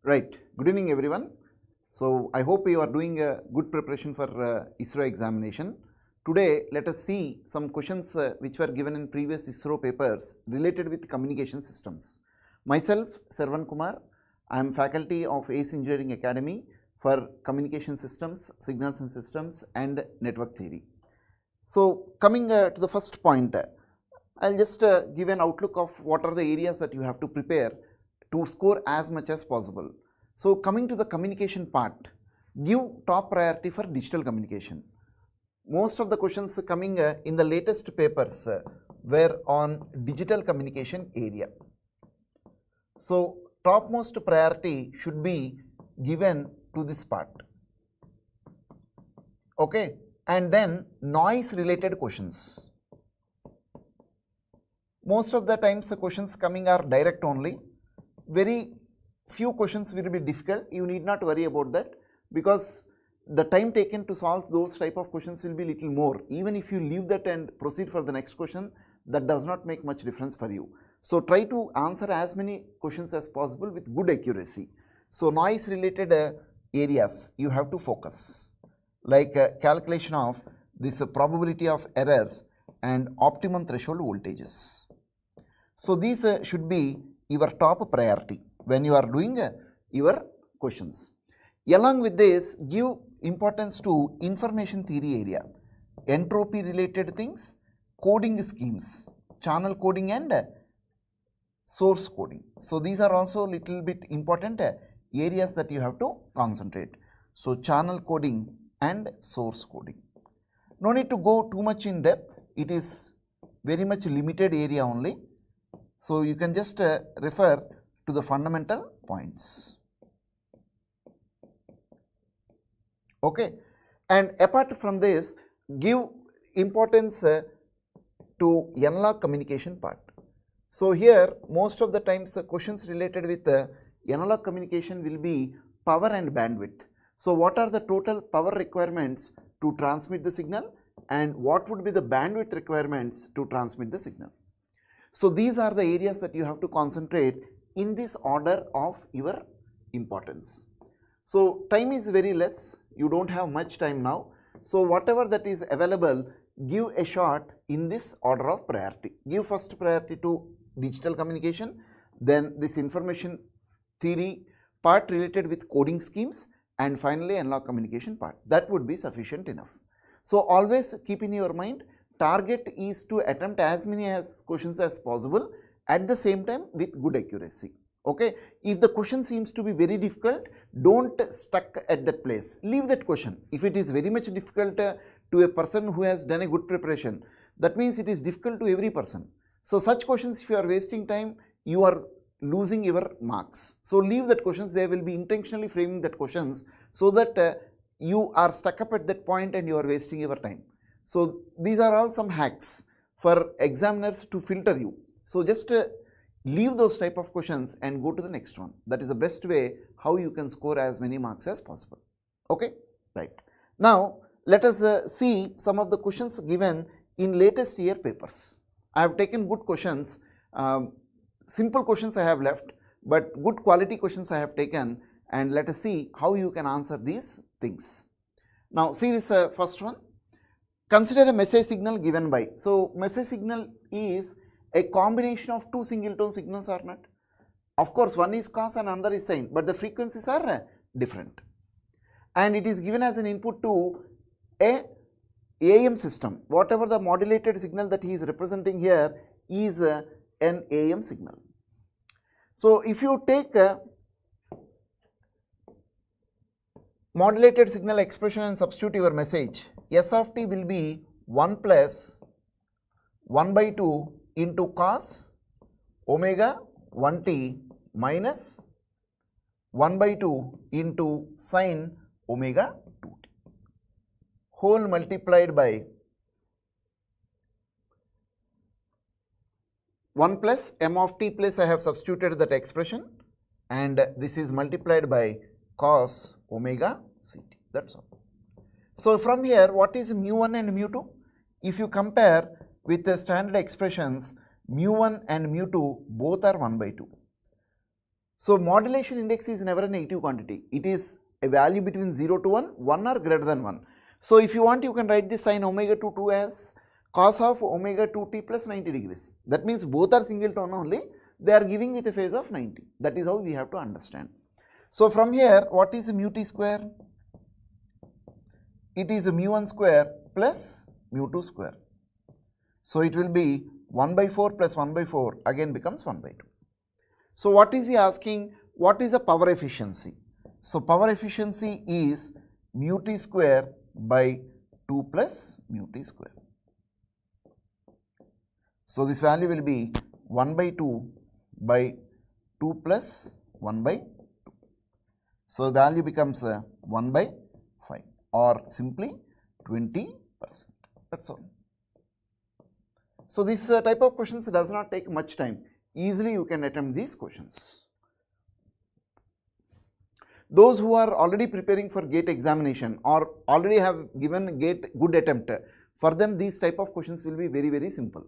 Right. Good evening, everyone. So, I hope you are doing a good preparation for ISRO examination. Today, let us see some questions which were given in previous ISRO papers related with communication systems. Myself, Servan Kumar, I am faculty of ACE Engineering Academy for Communication Systems, Signals and Systems and Network Theory. So, coming to the first point, I will just give an outlook of what are the areas that you have to prepare to score as much as possible. So, coming to the communication part, give top priority for digital communication. Most of the questions coming in the latest papers were on digital communication area. So, topmost priority should be given to this part, okay, and then noise related questions. Most of the times the questions coming are direct only. Very few questions will be difficult, you need not worry about that, because the time taken to solve those type of questions will be little more. Even if you leave that and proceed for the next question, that does not make much difference for you. So, try to answer as many questions as possible with good accuracy. So, noise related areas you have to focus, like calculation of this probability of errors and optimum threshold voltages. So, these should be your top priority when you are doing your questions. Along with this, give importance to information theory area, entropy related things, coding schemes, channel coding and source coding. So, these are also little bit important areas that you have to concentrate. So, channel coding and source coding. No need to go too much in depth, it is very much limited area only. So, you can just refer to the fundamental points, okay. And apart from this, give importance to analog communication part. So, here most of the times questions related with analog communication will be power and bandwidth. So, what are the total power requirements to transmit the signal and what would be the bandwidth requirements to transmit the signal? So, these are the areas that you have to concentrate in this order of your importance. So, time is very less, you do not have much time now. So, whatever that is available, give a shot in this order of priority. Give first priority to digital communication, then this information theory part related with coding schemes, and finally analog communication part. That would be sufficient enough. So, always keep in your mind, target is to attempt as many questions as possible at the same time with good accuracy, okay. If the question seems to be very difficult, do not stuck at that place, leave that question. If it is very much difficult to a person who has done a good preparation, that means it is difficult to every person. So, such questions, if you are wasting time, you are losing your marks. So, leave that questions, they will be intentionally framing that questions so that you are stuck up at that point and you are wasting your time. So, these are all some hacks for examiners to filter you. So, just leave those type of questions and go to the next one. That is the best way how you can score as many marks as possible, okay, right. Now, let us see some of the questions given in latest year papers. I have taken good questions, simple questions I have left, but good quality questions I have taken, and let us see how you can answer these things. Now, see this first one. Consider a message signal given by. So, message signal is a combination of two single tone signals or not? Of course, one is cos and another is sine, but the frequencies are different. And it is given as an input to a AM system. Whatever the modulated signal that he is representing here is an AM signal. So, if you take a modulated signal expression and substitute your message, S of t will be 1 plus 1 by 2 into cos omega 1t minus 1 by 2 into sin omega 2t whole multiplied by 1 plus m of t plus I have substituted that expression, and this is multiplied by cos omega ct, that is all. So, from here what is mu1 and mu2? If you compare with the standard expressions, mu1 and mu2 both are 1 by 2. So, modulation index is never a negative quantity, it is a value between 0 to 1, 1 or greater than 1. So, if you want you can write this sin omega 2 as cos of omega 2t plus 90 degrees. That means both are singleton only, they are giving with a phase of 90. That is how we have to understand. So, from here what is mu t square? It is mu 1 square plus mu 2 square. So, it will be 1 by 4 plus 1 by 4 again becomes 1 by 2. So, what is he asking? What is the power efficiency? So, power efficiency is mu t square by 2 plus mu t square. So, this value will be 1 by 2 by 2 plus 1 by 2. So, the value becomes 1 by 5 or simply 20%. That is all. So, this type of questions does not take much time. Easily you can attempt these questions. Those who are already preparing for GATE examination or already have given GATE good attempt, for them these type of questions will be very, very simple.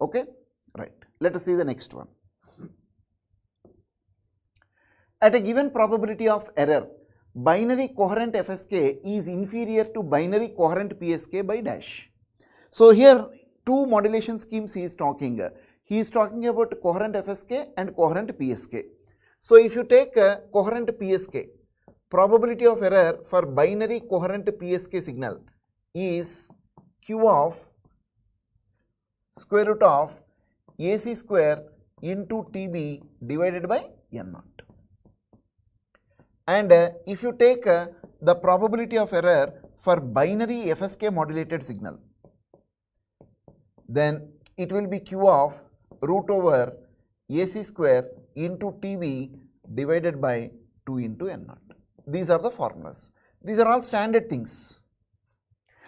Okay? Right. Let us see the next one. At a given probability of error, binary coherent FSK is inferior to binary coherent PSK by dash. So, here two modulation schemes he is talking. He is talking about coherent FSK and coherent PSK. So, if you take coherent PSK, probability of error for binary coherent PSK signal is Q of square root of AC square into TB divided by N naught. And if you take the probability of error for binary FSK modulated signal, then it will be Q of root over AC square into TB divided by 2 into N naught. These are the formulas. These are all standard things.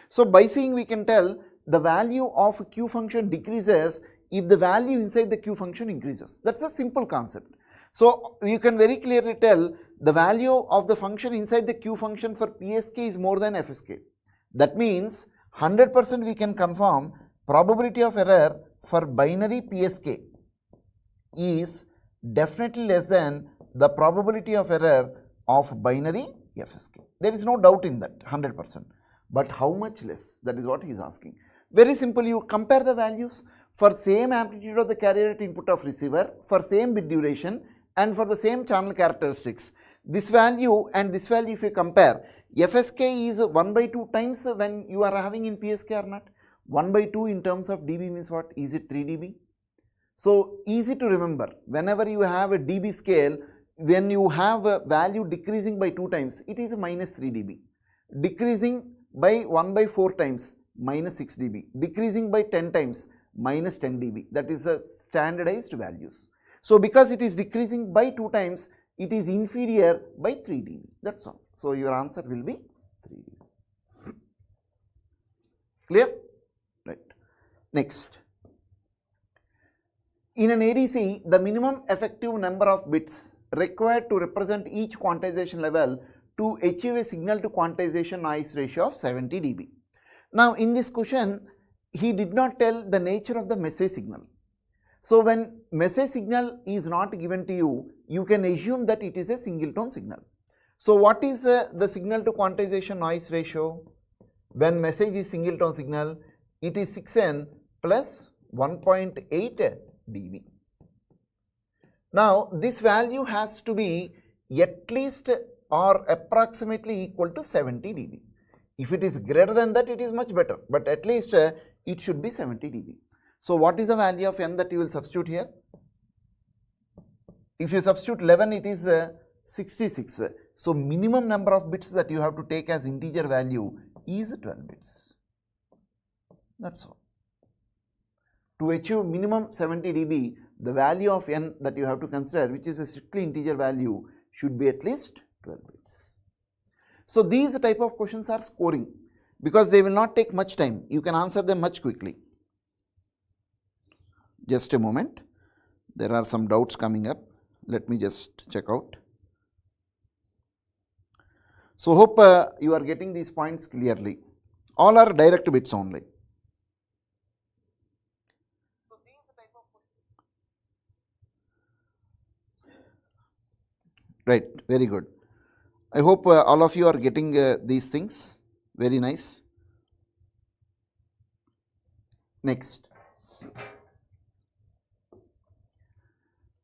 So, by seeing we can tell the value of Q function decreases if the value inside the Q function increases. That is a simple concept. So, you can very clearly tell the value of the function inside the Q function for PSK is more than FSK. That means 100% we can confirm probability of error for binary PSK is definitely less than the probability of error of binary FSK. There is no doubt in that 100%. But how much less? That is what he is asking. Very simple, you compare the values for same amplitude of the carrier at input of receiver, for same bit duration and for the same channel characteristics. This value and this value if you compare, FSK is 1 by 2 times when you are having in PSK or not. 1 by 2 in terms of dB means what? Is it 3 dB? So, easy to remember, whenever you have a dB scale, when you have a value decreasing by 2 times, it is minus 3 dB. Decreasing by 1 by 4 times, minus 6 dB. Decreasing by 10 times, minus 10 dB. That is a standardized values. So, because it is decreasing by 2 times, it is inferior by 3 dB. That is all. So, your answer will be 3 dB. Clear? Right. Next. In an ADC, the minimum effective number of bits required to represent each quantization level to achieve a signal to quantization noise ratio of 70 dB. Now, in this question, he did not tell the nature of the message signal. So, when message signal is not given to you, you can assume that it is a single tone signal. So, what is the signal to quantization noise ratio? When message is single tone signal, it is 6n plus 1.8 dB. Now, this value has to be at least or approximately equal to 70 dB. If it is greater than that, it is much better, but at least it should be 70 dB. So, what is the value of n that you will substitute here? If you substitute 11, it is 66. So, minimum number of bits that you have to take as integer value is 12 bits. That is all. To achieve minimum 70 dB, the value of n that you have to consider, which is a strictly integer value, should be at least 12 bits. So, these type of questions are scoring because they will not take much time. You can answer them much quickly. Just a moment. There are some doubts coming up. Let me just check out. So, hope you are getting these points clearly. All are direct bits only. Right, very good. I hope all of you are getting these things. Very nice. Next,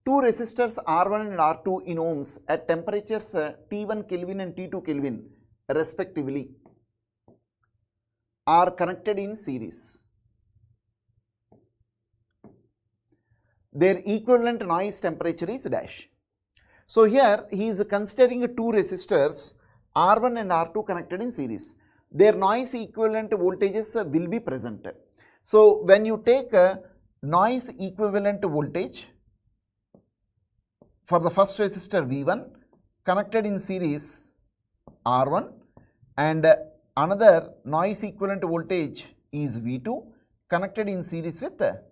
two resistors R1 and R2 in ohms at temperatures T1 Kelvin and T2 Kelvin respectively are connected in series. Their equivalent noise temperature is dash. So here he is considering two resistors R1 and R2 connected in series. Their noise equivalent voltages will be present. So when you take a noise equivalent voltage for the first resistor V1 connected in series R1 and another noise equivalent voltage is V2 connected in series with a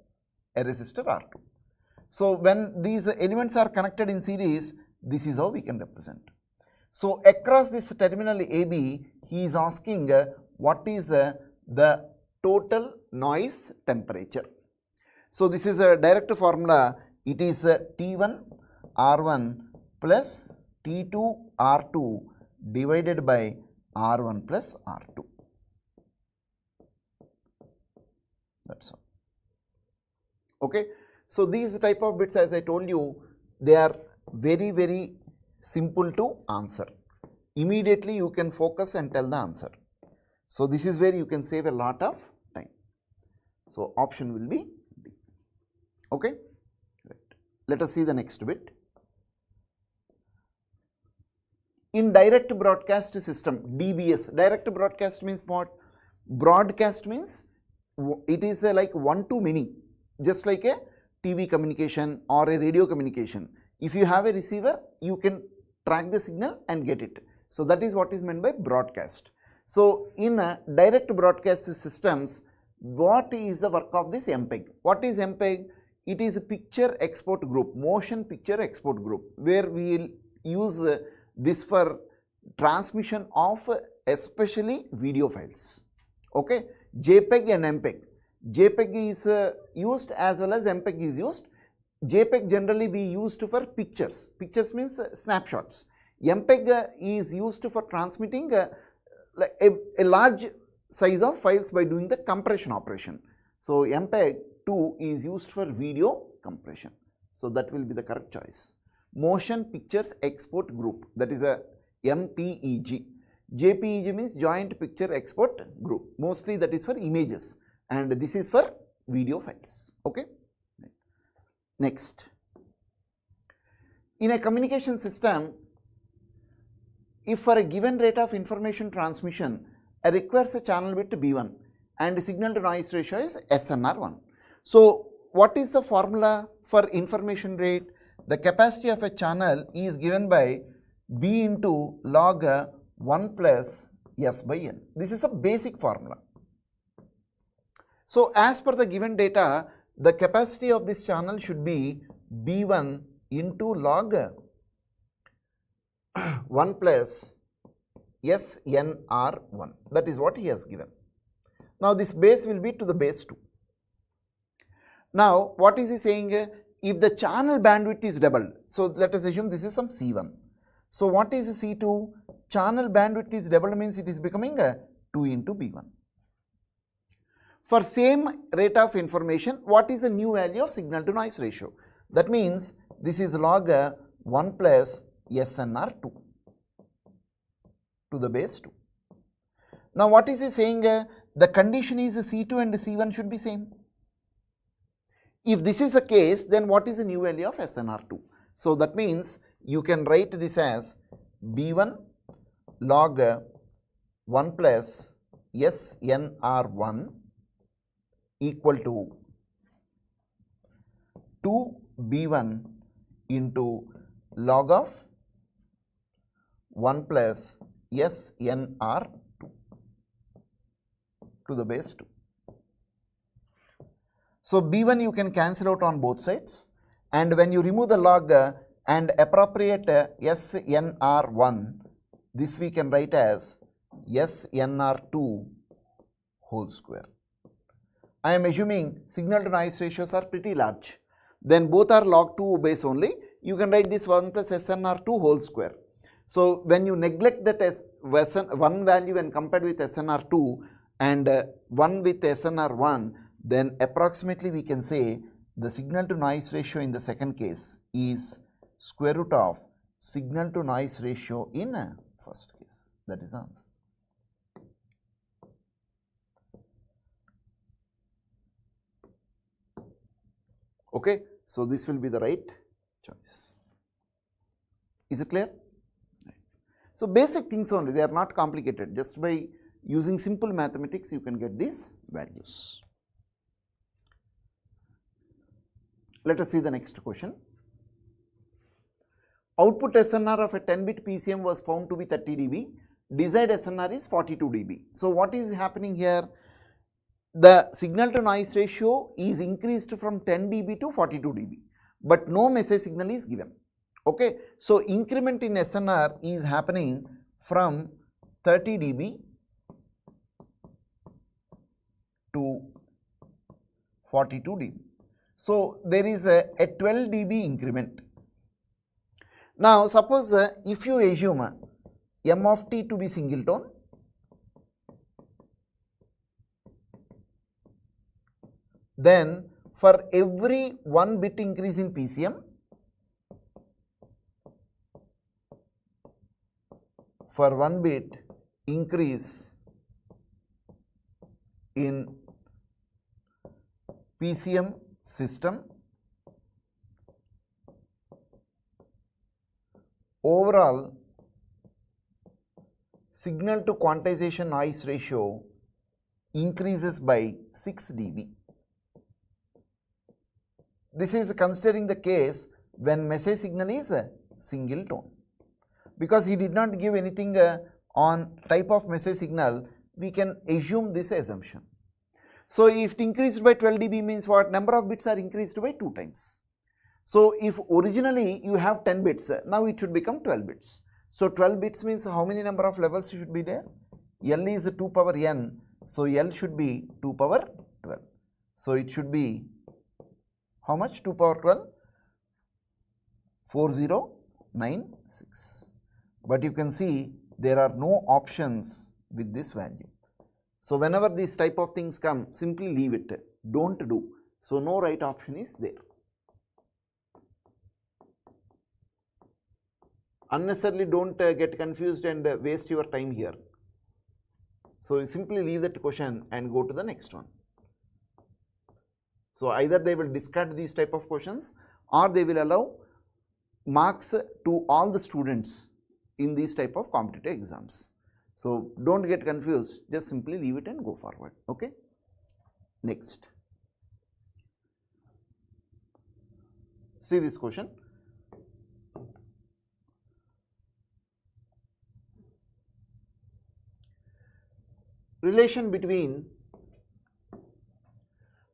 resistor R2. So when these elements are connected in series, this is how we can represent. So across this terminal AB, he is asking what is the total noise temperature. So this is a direct formula. It is T1 R1 plus T2 R2 divided by R1 plus R2. That's all. Okay. So these type of bits, as I told you, they are very simple to answer. Immediately you can focus and tell the answer. So this is where you can save a lot of time. So option will be D. Okay. Right. Let us see the next bit. In direct broadcast system, DBS, direct broadcast means what? Broadcast means it is like one to many, just like a TV communication or a radio communication. If you have a receiver, you can track the signal and get it. So that is what is meant by broadcast. So in a direct broadcast systems, what is the work of this MPEG? What is MPEG? It is a picture export group, motion picture export group, where we will use this for transmission of especially video files. Okay, JPEG and MPEG. JPEG is used as well as MPEG is used. JPEG generally we used for pictures. Pictures means snapshots. MPEG is used for transmitting a large size of files by doing the compression operation. So MPEG 2 is used for video compression. So that will be the correct choice. Motion Pictures Export Group, that is a MPEG. JPEG means Joint Picture Export Group. Mostly that is for images, and this is for video files. Okay. Next, in a communication system, if for a given rate of information transmission requires a channel bit B1 and signal to noise ratio is SNR1. So what is the formula for information rate? The capacity of a channel is given by B into log 1 plus S by N. This is a basic formula. So as per the given data, the capacity of this channel should be B1 into log 1 plus SNR1. That is what he has given. Now this base will be to the base 2. Now what is he saying? If the channel bandwidth is doubled, so let us assume this is some C1. So what is C2? Channel bandwidth is doubled means it is becoming 2 into B1. For same rate of information, what is the new value of signal to noise ratio? That means this is log 1 plus SNR2 to the base 2. Now what is he saying? The condition is C2 and C1 should be same. If this is the case, then what is the new value of SNR2? So that means you can write this as B1 log 1 plus SNR1 equal to 2B1 into log of 1 plus SNR2 to the base 2. So B1 you can cancel out on both sides, and when you remove the log and appropriate SNR1, this we can write as SNR2 whole square. I am assuming signal to noise ratios are pretty large, then both are log 2 base only. you can write this 1 plus SNR2 whole square. So when you neglect that one value when compared with SNR2 and 1 with SNR1, then approximately we can say the signal to noise ratio in the second case is square root of signal to noise ratio in first case. That is the answer. Okay, so this will be the right choice. Is it clear? Right. So basic things only, they are not complicated. Just by using simple mathematics you can get these values. Let us see the next question. Output SNR of a 10-bit PCM was found to be 30 dB. Desired SNR is 42 dB. So what is happening here? The signal to noise ratio is increased from 10 dB to 42 dB, but no message signal is given. Okay, so increment in SNR is happening from 30 dB to 42 dB. So there is a 12 dB increment. Now suppose if you assume m of t to be singleton, then for every 1 bit increase in PCM, for 1 bit increase in PCM system, overall signal to quantization noise ratio increases by 6 dB. This is considering the case when message signal is a single tone. Because he did not give anything on type of message signal, we can assume this assumption. So if it increased by 12 dB means what? Number of bits are increased by 2 times. So if originally you have 10 bits, now it should become 12 bits. So 12 bits means how many number of levels should be there? L is 2 power n, so L should be 2 power 12. So it should be how much? 2 power 12? 4096. But you can see there are no options with this value. So whenever these type of things come, simply leave it, don't do. So no right option is there. Unnecessarily don't get confused and waste your time here. So simply leave that question and go to the next one. So either they will discard these type of questions or they will allow marks to all the students in these type of competitive exams. So don't get confused, just simply leave it and go forward. Okay. Next. See this question. Relation between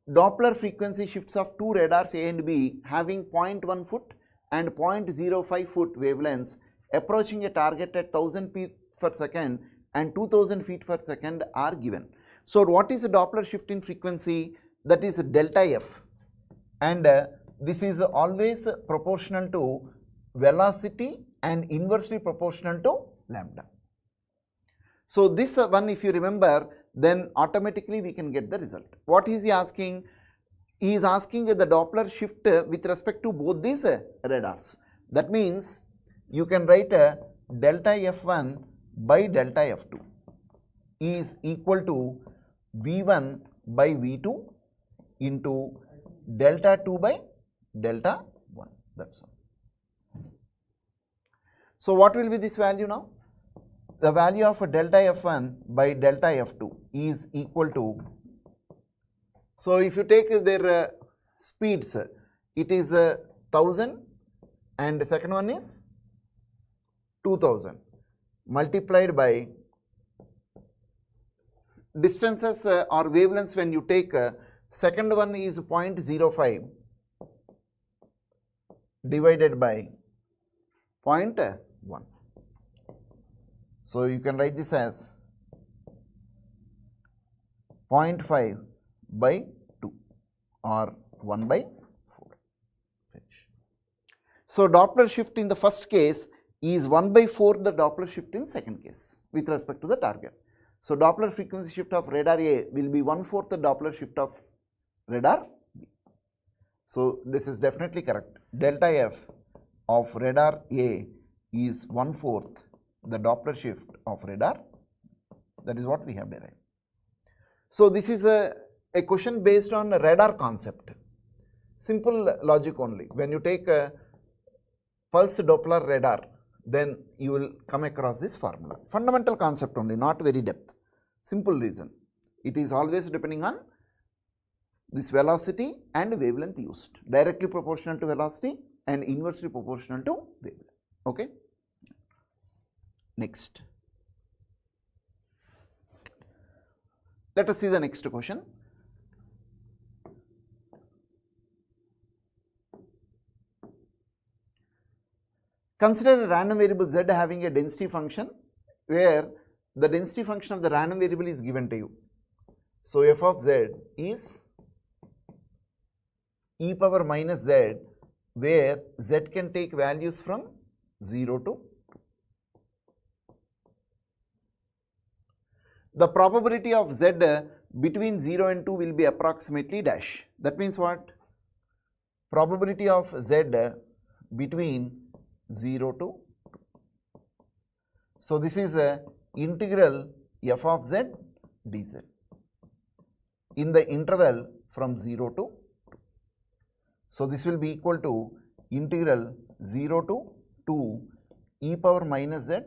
Doppler frequency shifts of two radars A and B having 0.1 foot and 0.05 foot wavelengths approaching a target at 1000 feet per second and 2000 feet per second are given. So what is a Doppler shift in frequency? That is delta f, and this is always proportional to velocity and inversely proportional to lambda. So this one, if you remember, then automatically we can get the result. What is he asking? He is asking the Doppler shift with respect to both these radars. That means you can write delta f1 by delta f2 is equal to v1 by v2 into delta 2 by delta 1. That's all. So what will be this value now? The value of delta f1 by delta f2 is equal to, so if you take their speeds, it is 1000 and the second one is 2000 multiplied by distances or wavelengths. When you take second one is 0.05 divided by 0.1. So you can write this as 0.5 by 2 or 1 by 4. Finish. So, Doppler shift in the first case is 1 by 4 the Doppler shift in second case with respect to the target. So, Doppler frequency shift of radar A will be 1/4 the Doppler shift of radar B. So, this is definitely correct. Delta F of radar A is 1/4 the Doppler shift of radar. That is what we have derived. So, this is a question based on a radar concept. Simple logic only. When you take a pulse Doppler radar, then you will come across this formula. Fundamental concept only, not very depth. Simple reason. It is always depending on this velocity and wavelength used, directly proportional to velocity and inversely proportional to wavelength. Okay. Next. Let us see the next question. Consider a random variable z having a density function where the density function of the random variable is given to you. So, f of z is e power minus z, where z can take values from 0 to 2. The probability of z between 0 and 2 will be approximately dash. That means what? Probability of z between 0 to 2. So, this is a integral f of z dz in the interval from 0 to 2. So, this will be equal to integral 0 to 2 e power minus z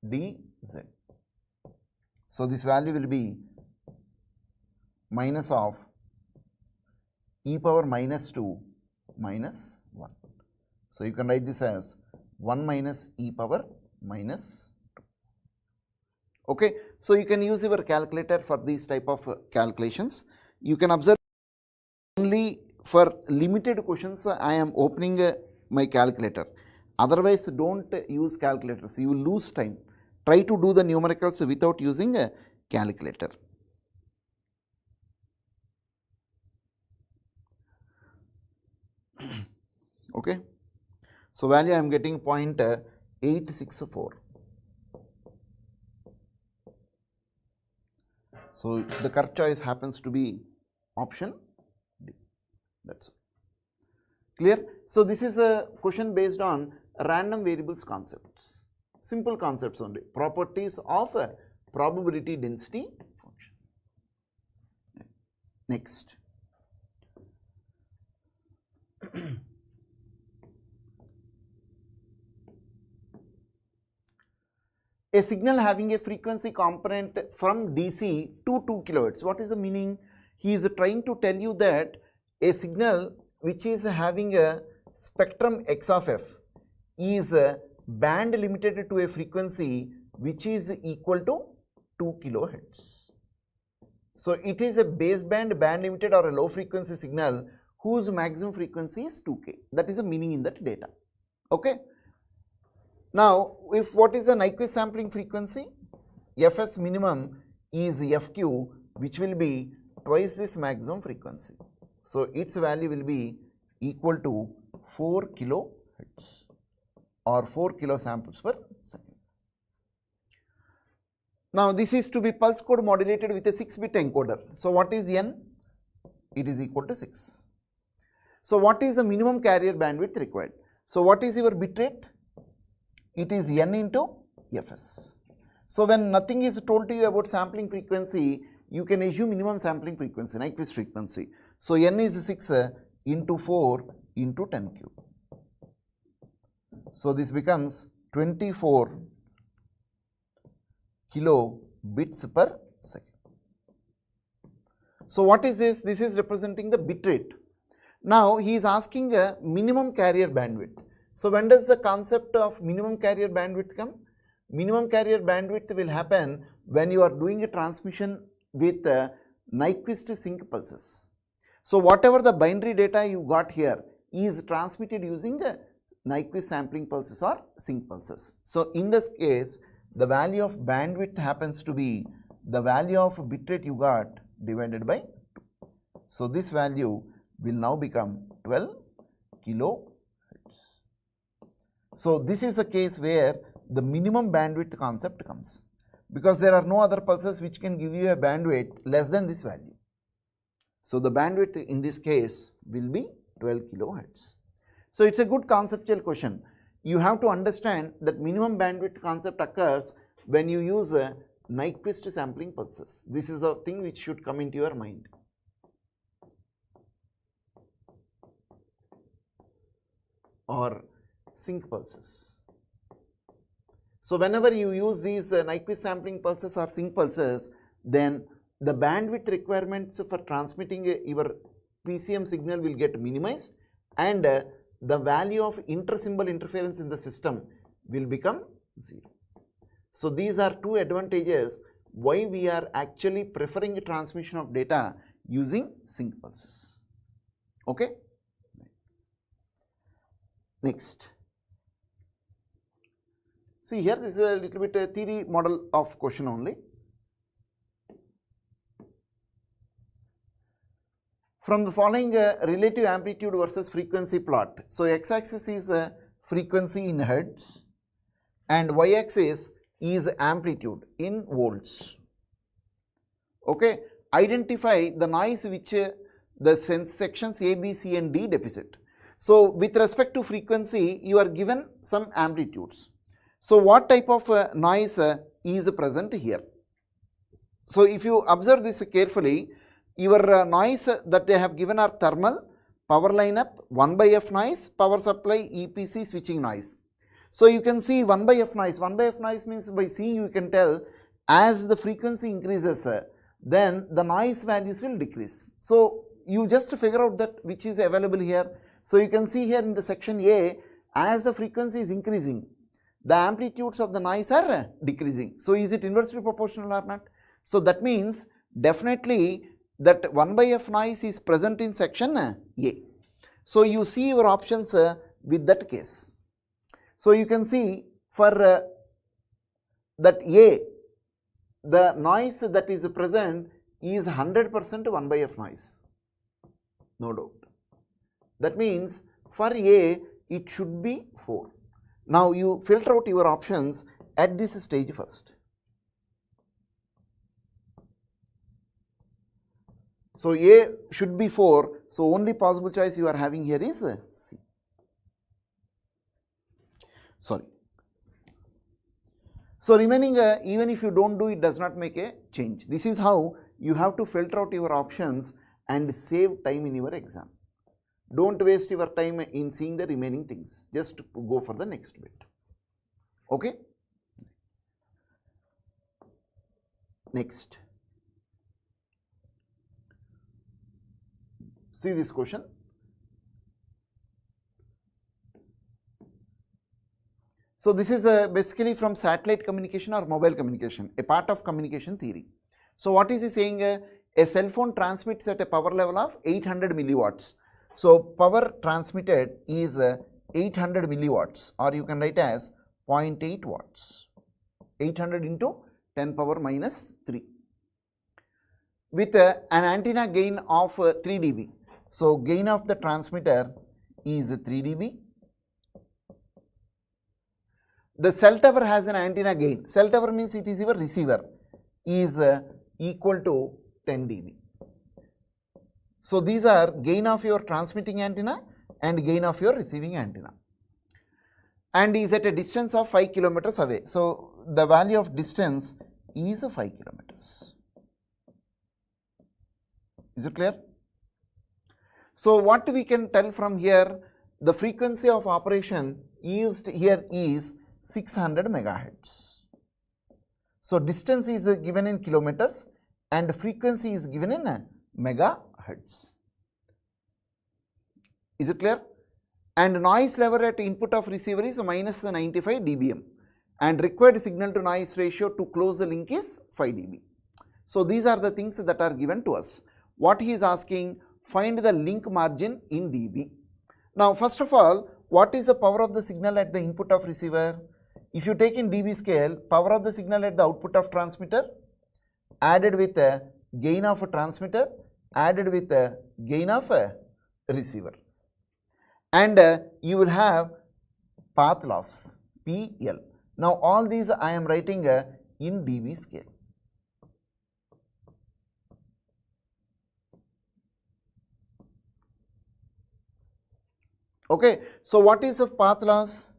dz. So, this value will be minus of e power minus 2 minus 1. So, you can write this as 1 minus e power minus 2. Okay. So, you can use your calculator for these type of calculations. You can observe only for limited questions I am opening my calculator. Otherwise, do not use calculators, you will lose time. Try to do the numericals without using a calculator. Okay. So, value I am getting 0.864. So, the correct choice happens to be option D. That is clear. So, this is a question based on random variables concepts, simple concepts only, properties of a probability density function. Next. A signal having a frequency component from DC to 2 kHz. What is the meaning? He is trying to tell you that a signal which is having a spectrum x of f is band limited to a frequency which is equal to 2 kHz. So, it is a baseband band limited or a low frequency signal whose maximum frequency is 2K. That is the meaning in that data. Okay. Now, if what is the Nyquist sampling frequency? Fs minimum is Fq, which will be twice this maximum frequency. So, its value will be equal to 4 kHz or 4 kilosamples per second. Now, this is to be pulse code modulated with a 6-bit encoder. So, what is n? It is equal to 6. So, what is the minimum carrier bandwidth required? So, what is your bit rate? It is n into Fs. So, when nothing is told to you about sampling frequency, you can assume minimum sampling frequency, Nyquist frequency. So, n is 6 into 4 into 10 cube. So, this becomes 24 kilobits per second. So, what is this? This is representing the bit rate. Now, he is asking a minimum carrier bandwidth. So, when does the concept of minimum carrier bandwidth come? Minimum carrier bandwidth will happen when you are doing a transmission with Nyquist sync pulses. So, whatever the binary data you got here is transmitted using Nyquist sampling pulses or sync pulses. So, in this case, the value of bandwidth happens to be the value of bitrate you got divided by 2. So, this value will now become 12 kilohertz. So, this is the case where the minimum bandwidth concept comes, because there are no other pulses which can give you a bandwidth less than this value. So, the bandwidth in this case will be 12 kilohertz. So, it is a good conceptual question. You have to understand that minimum bandwidth concept occurs when you use Nyquist sampling pulses. This is the thing which should come into your mind. Or sync pulses. So, whenever you use these Nyquist sampling pulses or sync pulses, then the bandwidth requirements for transmitting your PCM signal will get minimized, and the value of inter-symbol interference in the system will become 0. So, these are two advantages why we are actually preferring transmission of data using sync pulses. Okay? Next. See, here this is a little bit a theory model of question only. From the following relative amplitude versus frequency plot. So, x-axis is frequency in hertz and y-axis is amplitude in volts. Okay. Identify the noise which the sections A, B, C and D deposit. So, with respect to frequency, you are given some amplitudes. So, what type of noise is present here? So, if you observe this carefully, your noise that they have given are thermal, power lineup, 1 by F noise, power supply, EPC, switching noise. So, you can see 1 by F noise. 1 by F noise means by seeing you can tell as the frequency increases, then the noise values will decrease. So, you just figure out that which is available here. So, you can see here in the section A, as the frequency is increasing, the amplitudes of the noise are decreasing. So, is it inversely proportional or not? So, that means definitely that 1 by F noise is present in section A. So, you see your options with that case. So, you can see for that A, the noise that is present is 100% 1 by F noise, no doubt. That means for A, it should be 4. Now, you filter out your options at this stage first. So, A should be 4. So, only possible choice you are having here is C. Sorry. So, remaining even if you do not do it does not make a change. This is how you have to filter out your options and save time in your exam. Do not waste your time in seeing the remaining things, just go for the next bit. Okay? Next. See this question. So, this is basically from satellite communication or mobile communication, a part of communication theory. So, what is he saying? A cell phone transmits at a power level of 800 milliwatts. So, power transmitted is 800 milliwatts, or you can write as 0.8 watts, 800 into 10 power minus 3, with an antenna gain of 3 dB. So, gain of the transmitter is 3 dB. The cell tower has an antenna gain. Cell tower means it is your receiver, is equal to 10 dB. So, these are gain of your transmitting antenna and gain of your receiving antenna, and is at a distance of 5 kilometers away. So, the value of distance is 5 kilometers. Is it clear? So, what we can tell from here, the frequency of operation used here is 600 megahertz. So, distance is given in kilometers and frequency is given in megahertz. Is it clear? And noise level at input of receiver is minus the 95 dBm, and required signal to noise ratio to close the link is 5 dB. So, these are the things that are given to us. What he is asking, find the link margin in dB. Now, first of all, what is the power of the signal at the input of receiver? If you take in dB scale, power of the signal at the output of transmitter added with a gain of a transmitter added with a gain of a receiver, and you will have path loss PL. Now all these I am writing in dB scale. Okay, so what is the path loss?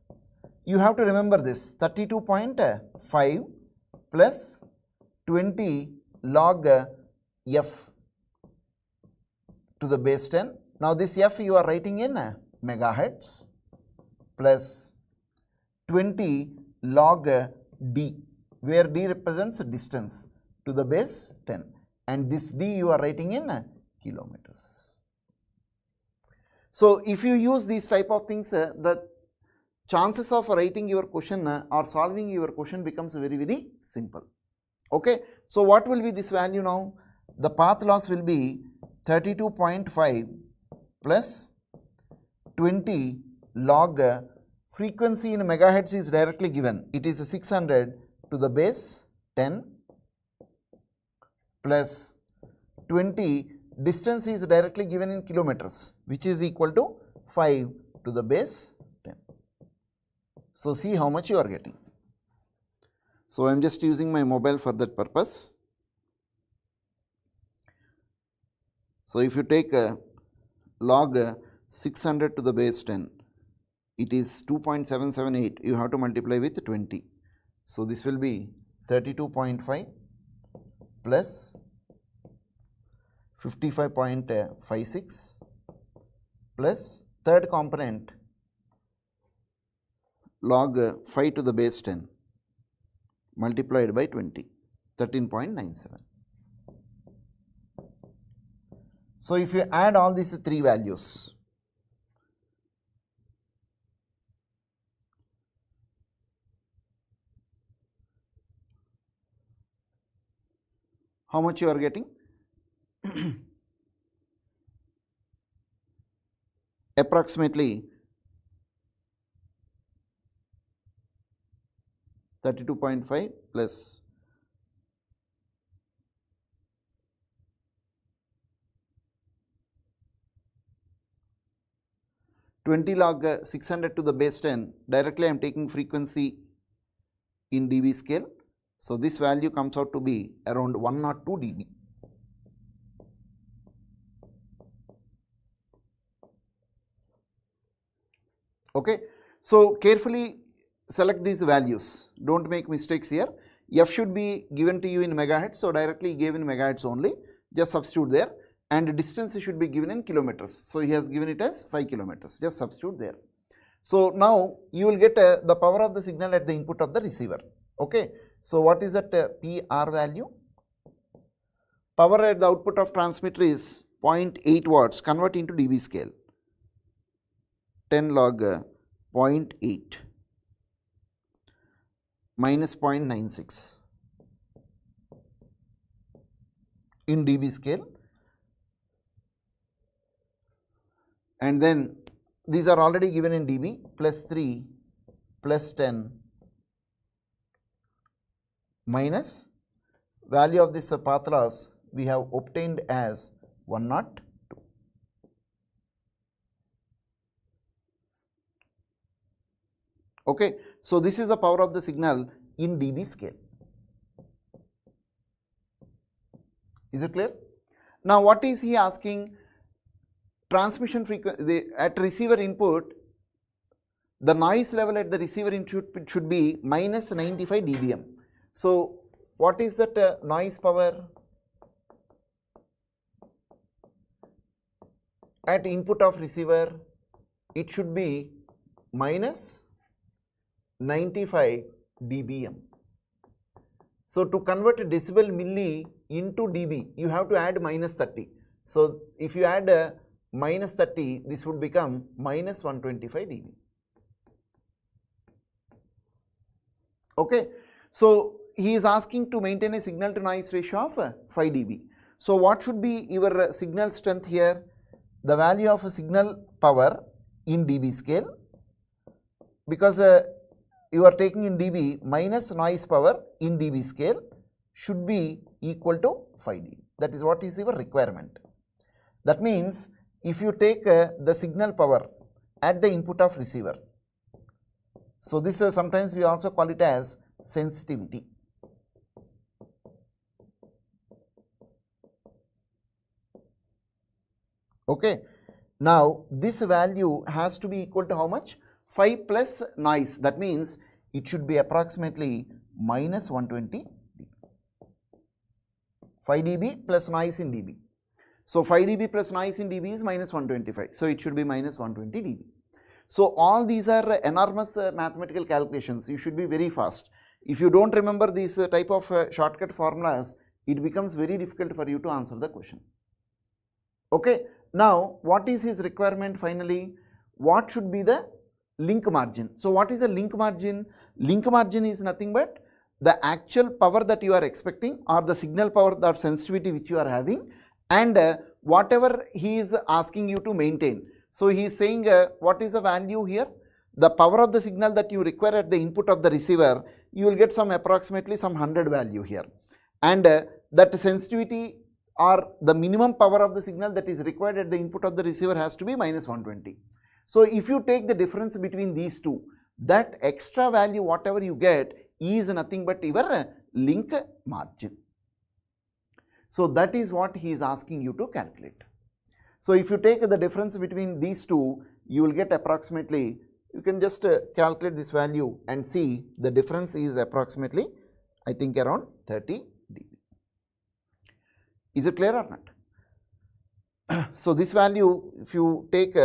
You have to remember this 32.5 plus 20 log f to the base 10. Now this f you are writing in megahertz plus 20 log d, where d represents distance to the base 10, and this d you are writing in kilometers. So if you use these type of things, the chances of writing your question or solving your question becomes very, very simple. Okay. So what will be this value now? The path loss will be 32.5 plus 20 log frequency in megahertz is directly given. It is 600 to the base 10 plus 20 distance is directly given in kilometers, which is equal to 5 to the base 10. So see how much you are getting. So I am just using my mobile for that purpose. So if you take log 600 to the base 10, it is 2.778, you have to multiply with 20. So this will be 32.5 plus 55.56 plus third component log 5 to the base 10 multiplied by 20, 13.97. So if you add all these three values, how much you are getting? Approximately 32.5 plus 20 log 600 to the base 10, directly I am taking frequency in dB scale. So this value comes out to be around 102 dB. Okay. So carefully select these values, do not make mistakes here. F should be given to you in megahertz, so directly gave in megahertz only, just substitute there, and distance should be given in kilometers. So he has given it as 5 kilometers, just substitute there. So now you will get the power of the signal at the input of the receiver. Okay. So what is that PR value? Power at the output of transmitter is 0.8 watts, convert into dB scale, 10 log 0.8 minus 0.96 in dB scale, and then these are already given in dB, plus 3 plus 10 minus value of this path loss we have obtained as 102. Okay. So this is the power of the signal in dB scale. Is it clear? Now what is he asking? Transmission frequency at receiver input, the noise level at the receiver input should be minus 95 dBm. So what is that noise power at input of receiver? It should be minus 95 dBm. So to convert decibel milli into dB, you have to add minus 30. So if you add minus 30, this would become minus 125 dB. Okay. So he is asking to maintain a signal to noise ratio of 5 dB. So what should be your signal strength here? The value of a signal power in dB scale, because you are taking in dB minus noise power in dB scale should be equal to 5 dB. That is what is your requirement. That means if you take the signal power at the input of receiver, So, this sometimes we also call it as sensitivity. Okay. Now, this value has to be equal to how much? 5 plus noise, that means it should be approximately minus 120 dB. 5 dB plus noise in dB. So, 5 dB plus noise in dB is minus 125. So, it should be minus 120 dB. So, all these are enormous mathematical calculations. You should be very fast. If you do not remember these type of shortcut formulas, it becomes very difficult for you to answer the question. Okay. Now, what is his requirement finally? What should be the link margin? So, what is a link margin? Link margin is nothing but the actual power that you are expecting or the signal power or sensitivity which you are having, and whatever he is asking you to maintain. So, he is saying what is the value here? The power of the signal that you require at the input of the receiver, you will get some approximately some 100 value here, and that sensitivity or the minimum power of the signal that is required at the input of the receiver has to be minus 120. So, if you take the difference between these two, that extra value whatever you get is nothing but your link margin. So, that is what he is asking you to calculate. So, if you take the difference between these two, you will get approximately, you can just calculate this value and see the difference is approximately, I think, around 30 dB. Is it clear or not? So, this value, if you take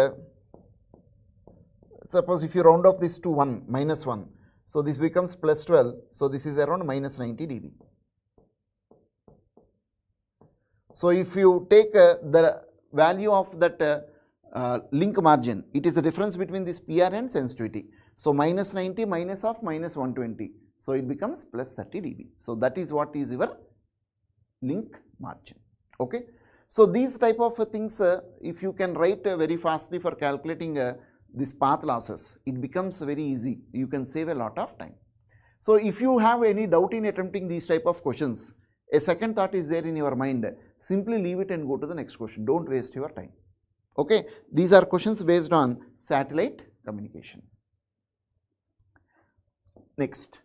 suppose if you round off this to 1, minus 1, so this becomes plus 12, so this is around minus 90 dB. So, if you take the value of that link margin, it is the difference between this PR and sensitivity. So, minus 90 minus of minus 120, so it becomes plus 30 dB. So, that is what is your link margin. Okay. So, these type of things if you can write very fastly for calculating this path losses, it becomes very easy, you can save a lot of time. So, if you have any doubt in attempting these type of questions, a second thought is there in your mind, simply leave it and go to the next question, do not waste your time. Okay. These are questions based on satellite communication. Next,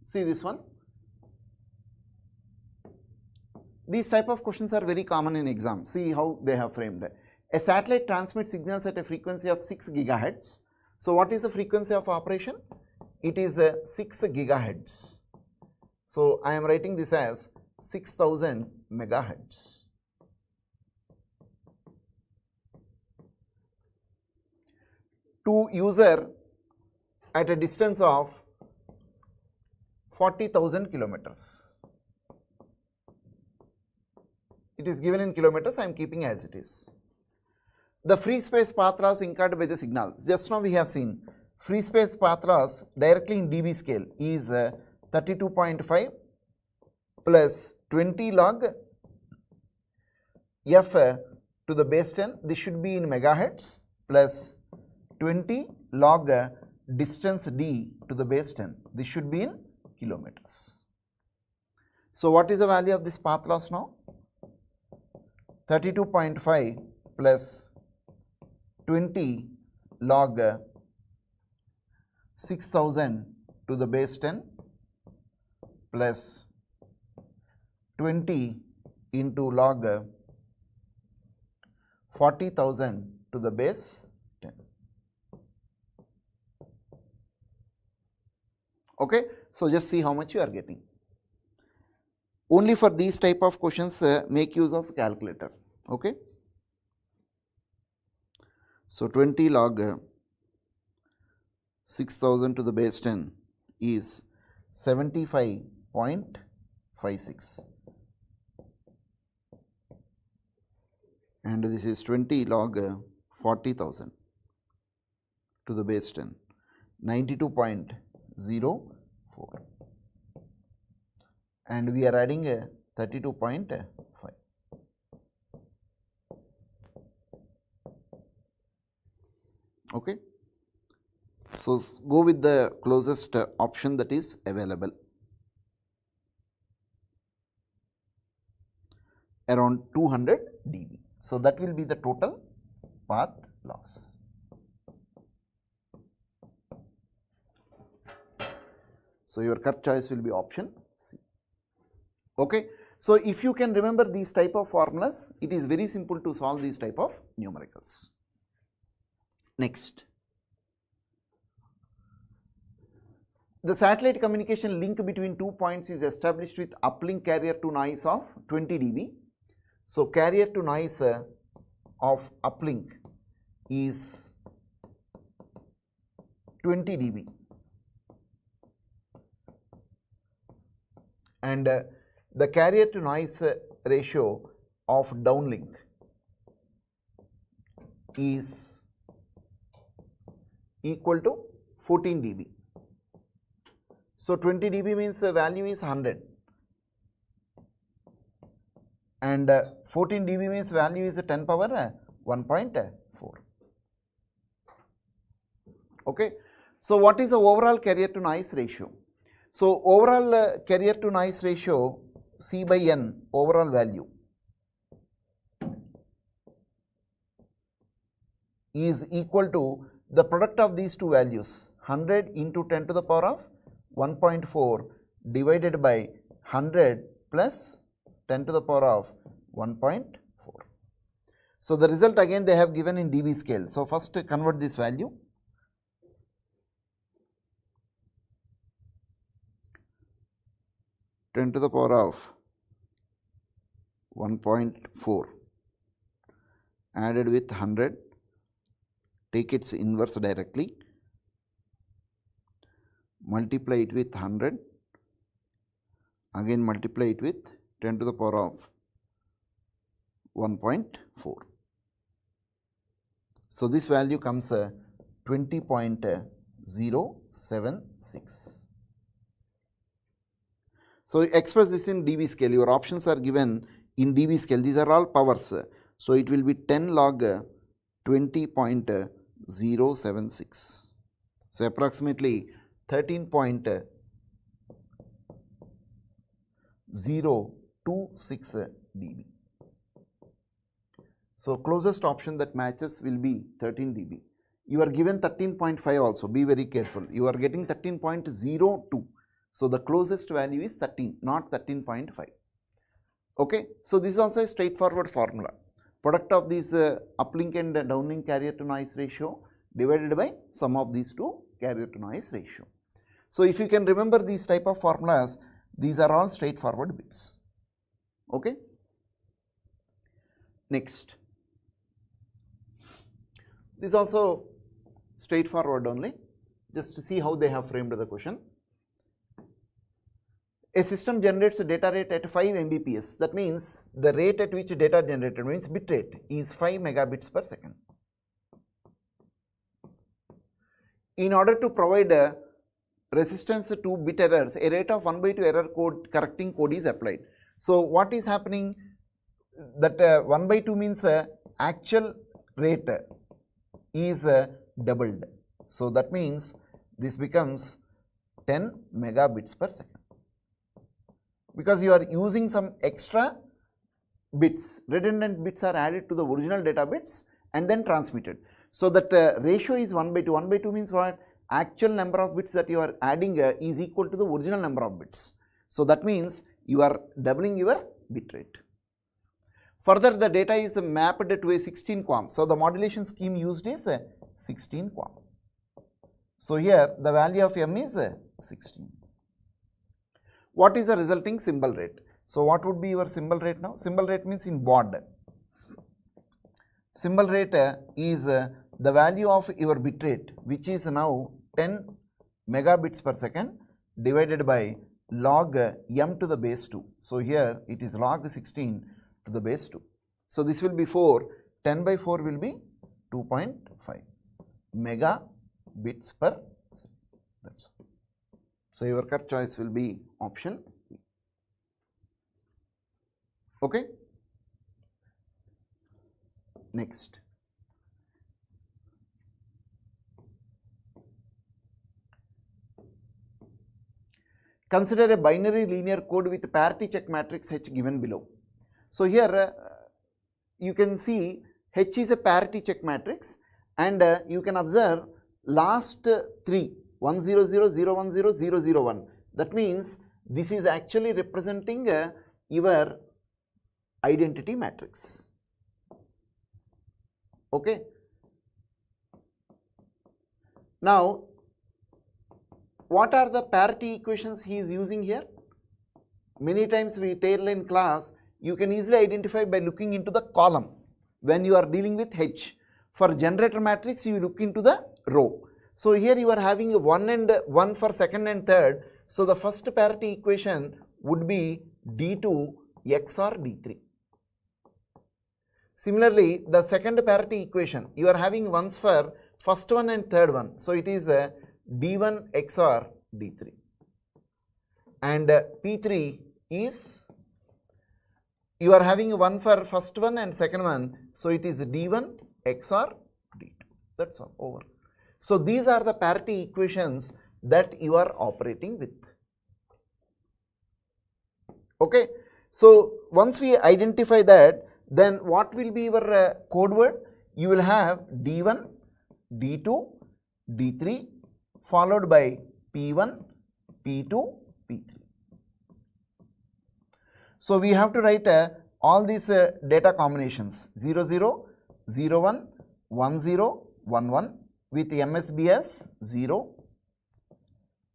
see this one. These type of questions are very common in exam. See how they have framed. A satellite transmits signals at a frequency of 6 gigahertz. So, what is the frequency of operation? It is 6 gigahertz. So, I am writing this as 6000 megahertz. To user at a distance of 40,000 kilometers. It is given in kilometers, I am keeping as it is. The free space path loss incurred by the signals. Just now we have seen free space path loss directly in dB scale is 32.5 plus 20 log f to the base 10. This should be in megahertz plus 20 log distance d to the base 10. This should be in kilometers. So, what is the value of this path loss now? 32.5 plus 20 log 6000 to the base 10 plus 20 into log 40,000 to the base 10. Okay. So, just see how much you are getting. Only for these type of questions make use of calculator. Okay. So, 20 log 6000 to the base 10 is 75.56, and this is 20 log 40,000 to the base 10, 92.04, and we are adding a 32.5. Okay. So, go with the closest option that is available, around 200 dB. So, that will be the total path loss. So, your correct choice will be option C. Okay. So, if you can remember these type of formulas, it is very simple to solve these type of numericals. Next, the satellite communication link between 2 points is established with uplink carrier to noise of 20 dB. So, carrier to noise of uplink is 20 dB and the carrier to noise ratio of downlink is equal to 14 dB. So, 20 dB means the value is 100 and 14 dB means value is 10 power 1.4. Okay. So, what is the overall carrier to noise ratio? So, overall carrier to noise ratio C by N overall value is equal to the product of these two values 100 into 10 to the power of 1.4 divided by 100 plus 10 to the power of 1.4. So, the result again they have given in dB scale. So, first convert this value. Ten to the power of 1.4 added with 100, take its inverse directly, multiply it with 100, again multiply it with 10 to the power of 1.4. So, this value comes 20.076. So, express this in dB scale, your options are given in dB scale, these are all powers. So, it will be 10 log 20.076. So, approximately 13.026 dB. So, closest option that matches will be 13 dB. You are given 13.5 also, be very careful, you are getting 13.02. So, the closest value is 13, not 13.5. Okay. So, this is also a straightforward formula. Product of these uplink and downlink carrier to noise ratio divided by sum of these two carrier to noise ratio. So, if you can remember these type of formulas, these are all straightforward bits. Okay. Next, this is also straightforward only, just to see how they have framed the question. A system generates a data rate at 5 Mbps, that means the rate at which data generated means bit rate is 5 megabits per second. In order to provide a resistance to bit errors, a rate of 1/2 error code correcting code is applied. So, what is happening that 1/2 means actual rate is doubled. So, that means this becomes 10 megabits per second. Because you are using some extra bits, redundant bits are added to the original data bits and then transmitted. So, that ratio is 1/2. 1/2 means what? Actual number of bits that you are adding is equal to the original number of bits. So, that means you are doubling your bit rate. Further, the data is mapped to a 16 QAM. So, the modulation scheme used is 16 QAM. So, here the value of M is 16. What is the resulting symbol rate? So, what would be your symbol rate now? Symbol rate means in baud. Symbol rate is the value of your bit rate, which is now 10 megabits per second divided by log m to the base 2. So, here it is log 16 to the base 2. So, this will be 4, 10 by 4 will be 2.5 megabits per second. That's all. So, your correct choice will be option B. Okay. Next, consider a binary linear code with parity check matrix H given below. So, here you can see H is a parity check matrix and you can observe last 3 100, 010, 001 That means this is actually representing your identity matrix. Okay. Now, what are the parity equations he is using here? Many times we tell in class, you can easily identify by looking into the column when you are dealing with H. For generator matrix, you look into the row. So here you are having 1 and 1 for second and third. So the first parity equation would be D2 XOR D3. Similarly, the second parity equation, you are having ones for first one and third one. So it is D1 XOR D3. And P3 is, you are having one for first one and second one. So it is D1 XOR D2. That's all, over. So these are the parity equations that you are operating with. Okay. So once we identify that, then what will be your code word? You will have D1, D2, D3 followed by P1, P2, P3. So we have to write all these data combinations 0, 0, 0, 1, 1, 0, 1, 1 with MSB as 0,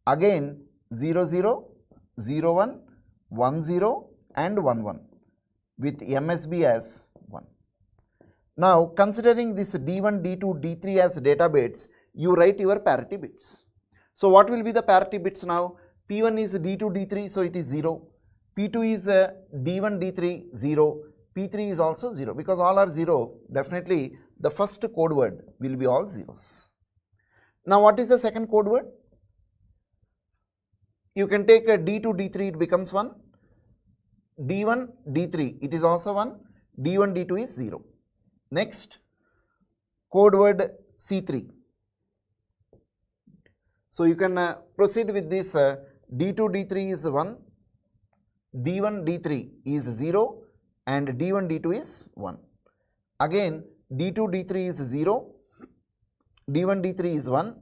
again 0, 0, 0, 1, 1, 0 and 1, 1 with MSB as 1. Now considering this D1, D2, D3 as data bits, you write your parity bits. So what will be the parity bits now? P1 is D2, D3, so it is 0. P2 is D1, D3, 0. P3 is also 0. Because all are 0, definitely the first code word will be all zeros. Now what is the second code word? You can take a D2, D3, it becomes 1. D1, D3, it is also 1. D1, D2 is 0. Next, code word C3. So you can proceed with this D2, D3 is 1, D1, D3 is 0 and D1, D2 is 1. Again D2, D3 is 0, D1, D3 is 1,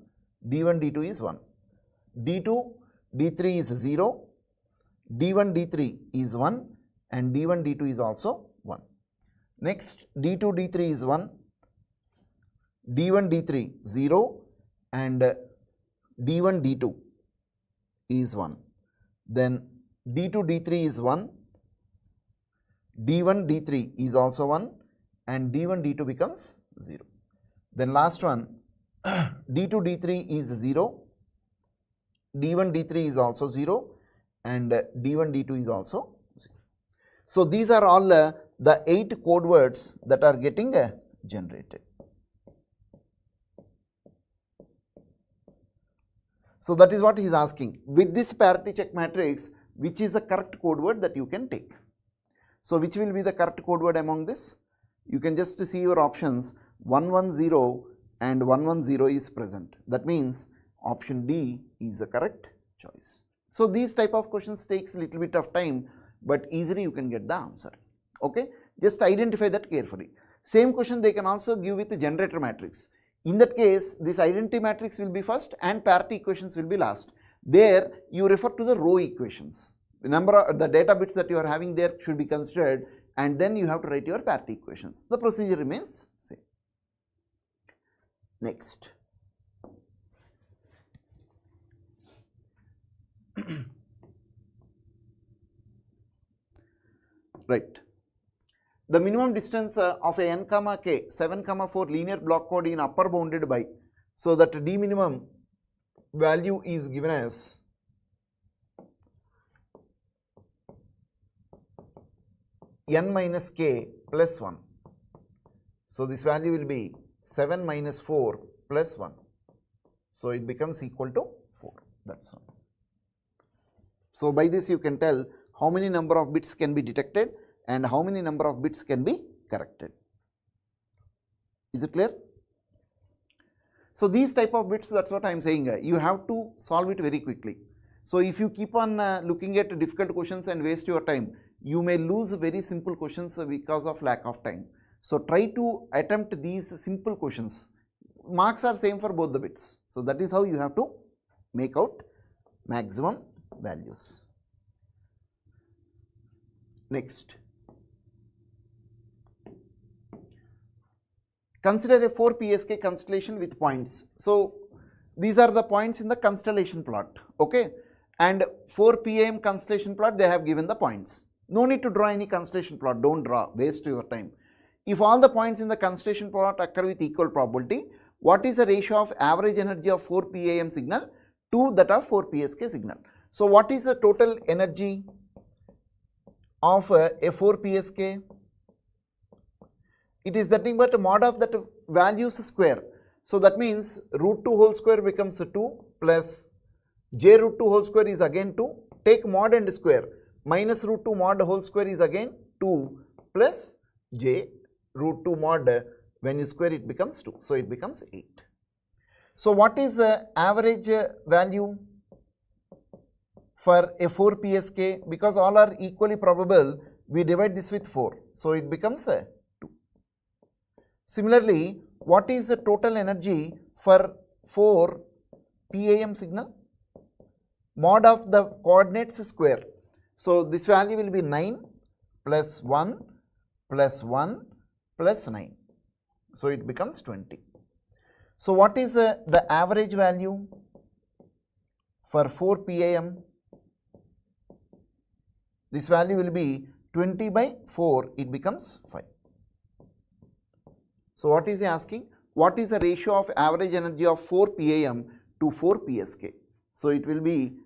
D1, D2 is 1. D2, D3 is 0, D1, D3 is 1 and D1, D2 is also 1. Next D2, D3 is 1, D1, D3 0 and D1, D2 is 1. Then D2, D3 is 1, D1, D3 is also 1 and D1, D2 becomes 0. Then last one D2, D3 is 0, D1, D3 is also 0 and D1, D2 is also 0. So these are all the 8 code words that are getting generated. So that is what he is asking. With this parity check matrix, which is the correct code word that you can take? So which will be the correct code word among this? You can just see your options 110 and 110 is present. That means option D is the correct choice. So these type of questions takes a little bit of time, but easily you can get the answer. Okay, just identify that carefully. Same question they can also give with the generator matrix. In that case, this identity matrix will be first and parity equations will be last. There you refer to the row equations. The number of the data bits that you are having there should be considered and then you have to write your parity equations. The procedure remains same. Next. Right. The minimum distance of a n comma k 7 comma 4 linear block code in upper bounded by, so that d minimum value is given as n minus k plus 1. So this value will be 7 minus 4 plus 1. So it becomes equal to 4. That's all. So by this you can tell how many number of bits can be detected and how many number of bits can be corrected. Is it clear? So these type of bits, that's what I am saying, you have to solve it very quickly. So if you keep on looking at difficult questions and waste your time, you may lose very simple questions because of lack of time. So try to attempt these simple questions. Marks are same for both the bits. So that is how you have to make out maximum values. Next, consider a 4 PSK constellation with points. So these are the points in the constellation plot, okay, and 4 PAM constellation plot, they have given the points. No need to draw any constellation plot, don't draw, waste your time. If all the points in the constellation plot occur with equal probability, what is the ratio of average energy of 4 PAM signal to that of 4 PSK signal? So what is the total energy of a 4 PSK? It is nothing but a mod of that values square. So that means root 2 whole square becomes 2 plus j root 2 whole square is again 2. Take mod and square, minus root 2 mod whole square is again 2 plus j root 2 mod, when you square it becomes 2. So it becomes 8. So what is the average value for a 4 PSK? Because all are equally probable, we divide this with 4. So it becomes 2. Similarly, what is the total energy for 4 PAM signal? Mod of the coordinates square. So this value will be 9 plus 1 plus 1 plus 9. So it becomes 20. So what is the average value for 4 PAM? This value will be 20 by 4, it becomes 5. So what is he asking? What is the ratio of average energy of 4 PAM to 4 PSK? So it will be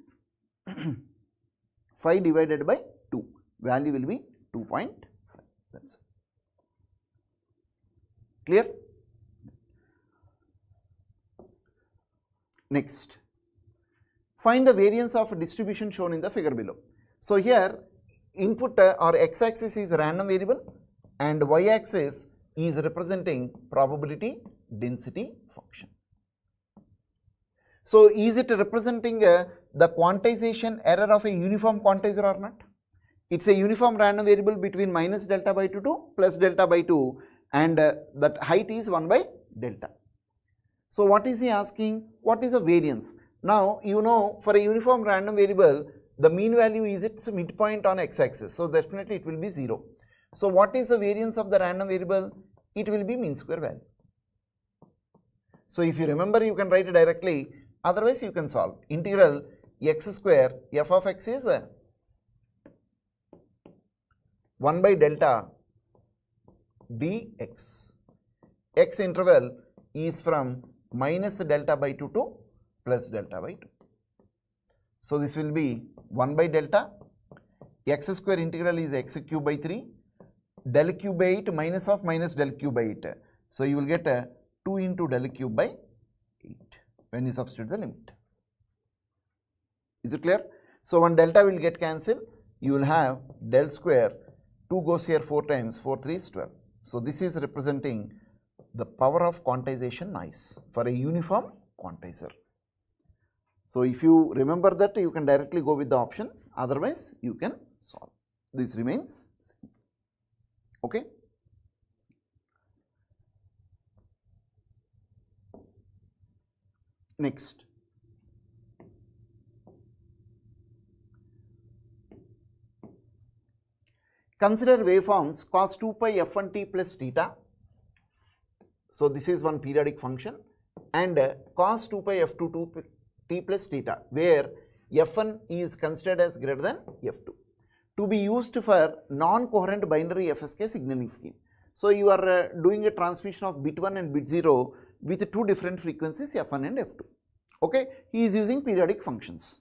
5 divided by 2, value will be 2.5. That's it. Clear? Next, find the variance of distribution shown in the figure below. So here input or x-axis is random variable and y-axis is representing probability density function. So is it representing the quantization error of a uniform quantizer or not? It's a uniform random variable between minus delta by 2 to plus delta by 2, and that height is 1 by delta. So what is he asking? What is the variance? Now you know, for a uniform random variable, the mean value is its midpoint on x-axis. So definitely it will be 0. So what is the variance of the random variable? It will be mean square value. So if you remember, you can write it directly, otherwise you can solve. Integral x square f of x is 1 by delta dx. X interval is from minus delta by 2 to plus delta by 2. So this will be 1 by delta, x square integral is x cube by 3, del cube by 8 minus of minus del cube by 8. So you will get 2 into del cube by 8 when you substitute the limit. Is it clear? So one delta will get cancelled, you will have del square, 2 goes here 4 times, 4 3 is 12. So this is representing the power of quantization noise for a uniform quantizer. So if you remember that, you can directly go with the option, otherwise you can solve. This remains same. Okay. Next, consider waveforms cos 2 pi f1t plus theta. So this is one periodic function, and cos 2 pi f22 t plus theta, where f1 is considered as greater than f2, to be used for non-coherent binary FSK signaling scheme. So you are doing a transmission of bit 1 and bit 0 with two different frequencies f1 and f2. Okay, he is using periodic functions.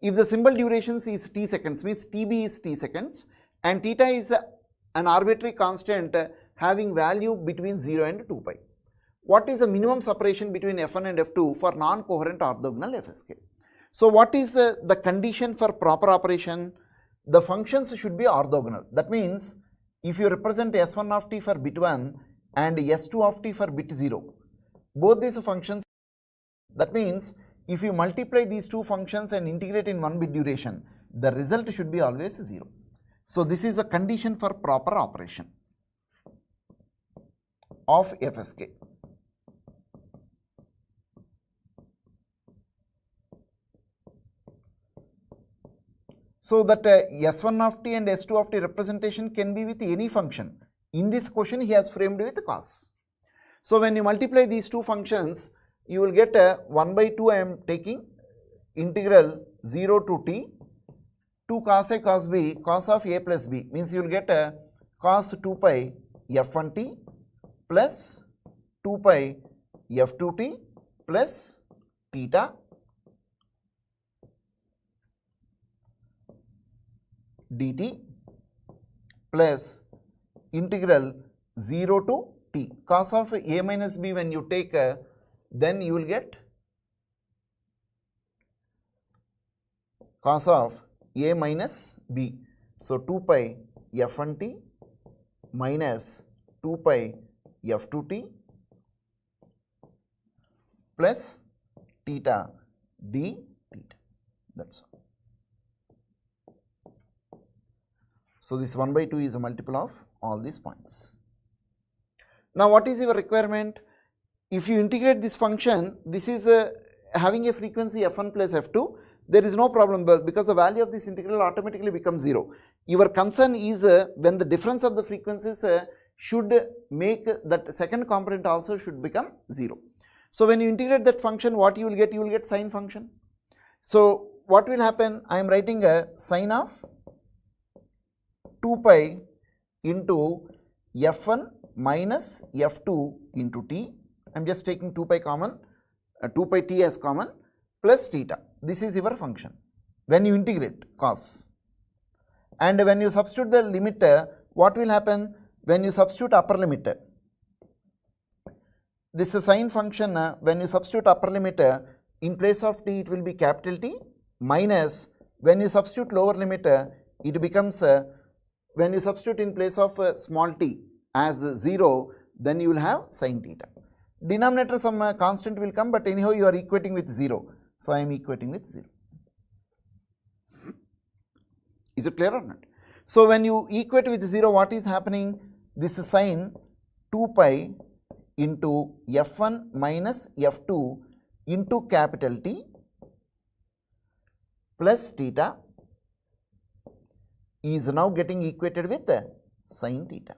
If the symbol durations is t seconds, means tb is t seconds, and theta is an arbitrary constant having value between 0 and 2 pi. What is the minimum separation between f1 and f2 for non-coherent orthogonal FSK? So what is the condition for proper operation? The functions should be orthogonal. That means if you represent s1 of t for bit 1 and s2 of t for bit 0, both these functions, that means if you multiply these two functions and integrate in 1 bit duration, the result should be always 0. So this is a condition for proper operation of FSK. So that S1 of t and S2 of t representation can be with any function. In this question he has framed with cos. So when you multiply these two functions, you will get 1 by 2. I am taking integral 0 to t 2 cos a cos b cos of a plus b, means you will get cos 2 pi f1t plus 2 pi f2t plus theta dt plus integral 0 to t cos of a minus b. When you take then you will get cos of a minus b. So 2 pi f1t minus 2 pi f2t plus theta d theta, that is all. So this 1 by 2 is a multiple of all these points. Now what is your requirement? If you integrate this function, this is having a frequency f1 plus f2, there is no problem because the value of this integral automatically becomes 0. Your concern is when the difference of the frequencies should make that second component also should become 0. So when you integrate that function, what you will get? You will get sine function. So what will happen? I am writing a sine of 2 pi into f1 minus f2 into t. I am just taking 2 pi common, 2 pi t as common plus theta. This is your function when you integrate cos. And when you substitute the limit, what will happen? When you substitute upper limit, this is sine function, when you substitute upper limit, in place of t it will be capital T minus, when you substitute lower limit, it becomes, when you substitute in place of small t as 0, then you will have sine theta. Denominator some constant will come, but anyhow you are equating with 0. So I am equating with 0. Is it clear or not? So when you equate with 0, what is happening? This is sine 2 pi into f1 minus f2 into capital T plus theta is now getting equated with sine theta.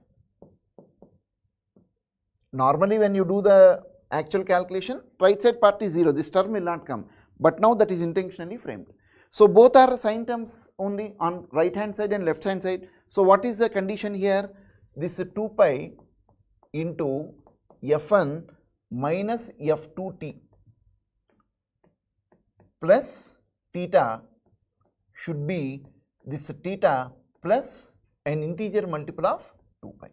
Normally when you do the actual calculation, right side part is 0, this term will not come, but now that is intentionally framed. So both are sine terms only on right hand side and left hand side. So what is the condition here? This 2 pi into f1 minus f2t plus theta should be this theta plus an integer multiple of 2 pi.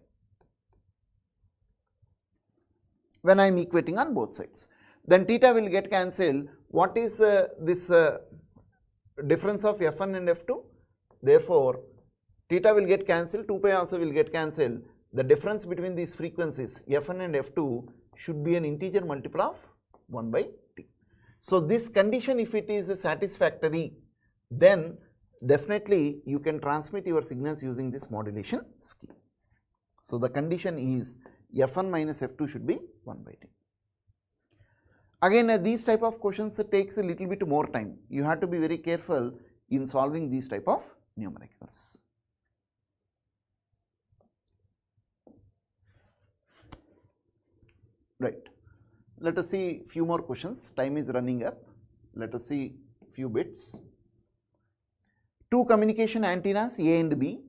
When I am equating on both sides, then theta will get cancelled. What is this difference of f1 and f2? Therefore, theta will get cancelled, 2 pi also will get cancelled. The difference between these frequencies f1 and f2 should be an integer multiple of 1 by t. So this condition, if it is satisfactory, then definitely you can transmit your signals using this modulation scheme. So the condition is f1 minus f2 should be 1 by t. Again, these type of questions takes a little bit more time. You have to be very careful in solving these type of numericals. Right. Let us see few more questions. Time is running up. Let us see few bits. Two communication antennas A and B,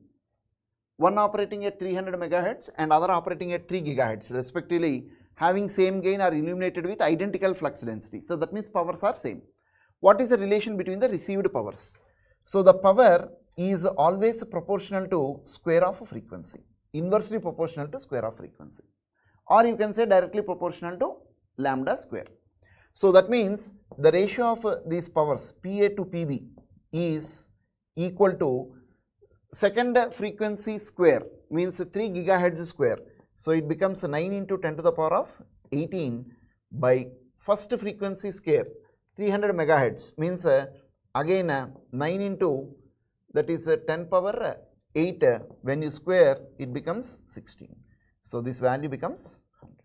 one operating at 300 megahertz and other operating at 3 gigahertz respectively, having same gain are illuminated with identical flux density. So that means powers are same. What is the relation between the received powers? So the power is always proportional to square of frequency, inversely proportional to square of frequency, or you can say directly proportional to lambda square. So that means the ratio of these powers PA to PB is equal to second frequency square, means 3 gigahertz square. So it becomes 9 into 10 to the power of 18 by first frequency square 300 megahertz, means again 9 into, that is 10 power 8, when you square it becomes 16. So this value becomes 100.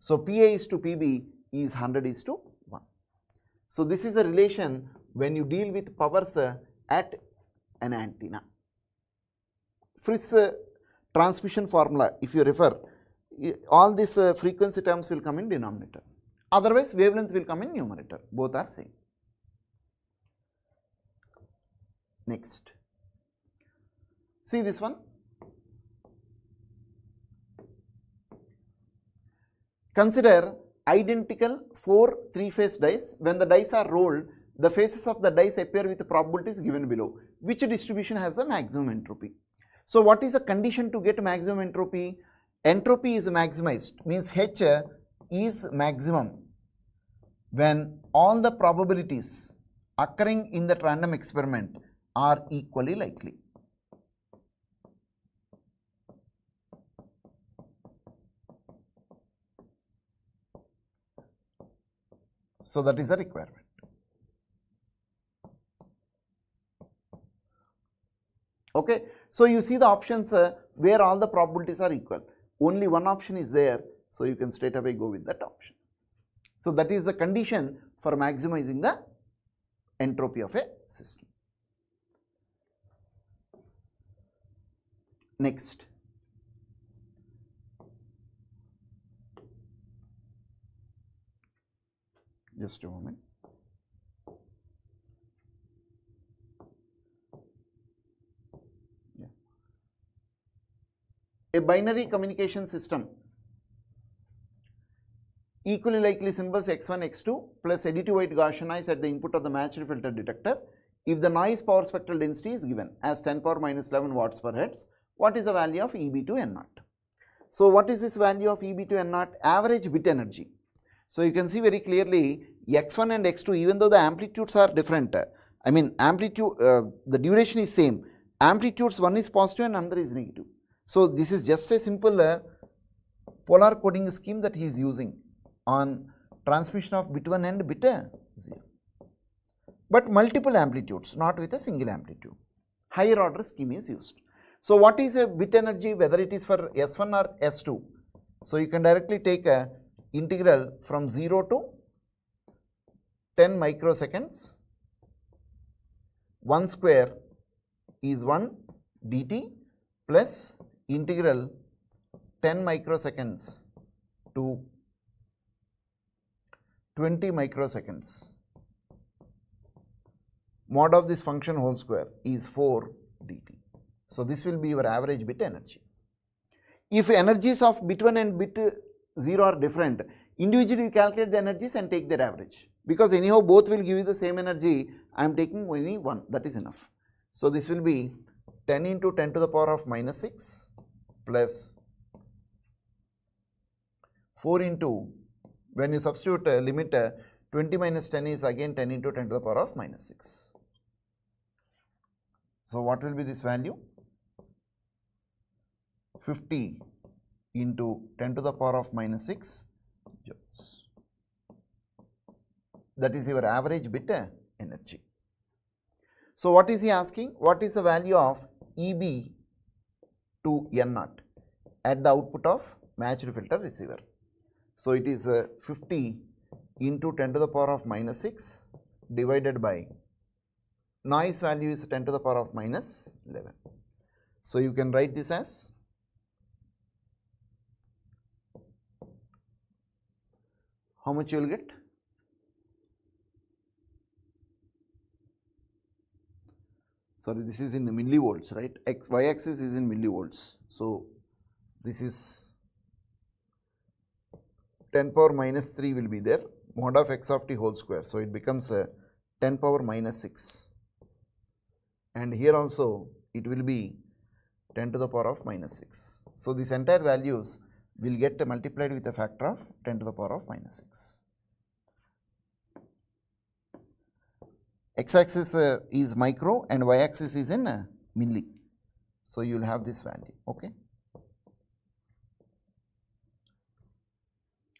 So PA is to PB is 100 is to 1. So this is a relation when you deal with powers at an antenna. Fritz's transmission formula, if you refer, all these frequency terms will come in denominator. Otherwise, wavelength will come in numerator. Both are same. Next, see this one. Consider identical 4 3-phase dice. When the dice are rolled, the faces of the dice appear with the probabilities given below. Which distribution has the maximum entropy? So, what is the condition to get maximum entropy? Entropy is maximized, means H is maximum when all the probabilities occurring in that random experiment are equally likely. So, that is the requirement. Okay. So, you see the options where all the probabilities are equal. Only one option is there. So, you can straight away go with that option. So, that is the condition for maximizing the entropy of a system. Next, just a moment. Yeah. A binary communication system, equally likely symbols x1, x2 plus additive white Gaussian noise at the input of the matched filter detector. If the noise power spectral density is given as 10 power minus 11 watts per hertz, what is the value of EB to N0? So, what is this value of EB to N0? Average bit energy. So, you can see very clearly x1 and x2, even though the amplitudes are different, I mean amplitude, the duration is same, amplitudes one is positive and another is negative. So, this is just a simple polar coding scheme that he is using on transmission of bit 1 and bit 0, but multiple amplitudes, not with a single amplitude. Higher order scheme is used. So, what is a bit energy, whether it is for S1 or S2? So, you can directly take a integral from 0 to 10 microseconds. 1 square is 1 dt plus integral 10 microseconds to 20 microseconds. Mod of this function whole square is 4 dt. So, this will be your average bit energy. If energies of bit 1 and bit 0 are different, individually you calculate the energies and take their average, because anyhow both will give you the same energy. I am taking only one, that is enough. So, this will be 10 into 10 to the power of minus 6 plus 4 into, when you substitute limit 20 minus 10 is again 10 into 10 to the power of minus 6. So, what will be this value? 50 into 10 to the power of minus 6 joules. That is your average bit energy. So, what is he asking? What is the value of EB to N0 at the output of matched filter receiver? So, it is 50 into 10 to the power of minus 6 divided by noise value is 10 to the power of minus 11. So, you can write this as how much you will get? Sorry, this is in millivolts, right? Y axis is in millivolts. So, this is 10 power minus 3 will be there, mod of x of t whole square. So, it becomes 10 power minus 6, and here also it will be 10 to the power of minus 6. So, this entire values will get multiplied with a factor of 10 to the power of minus 6. X axis is micro and y axis is in milli. So, you will have this value. Okay.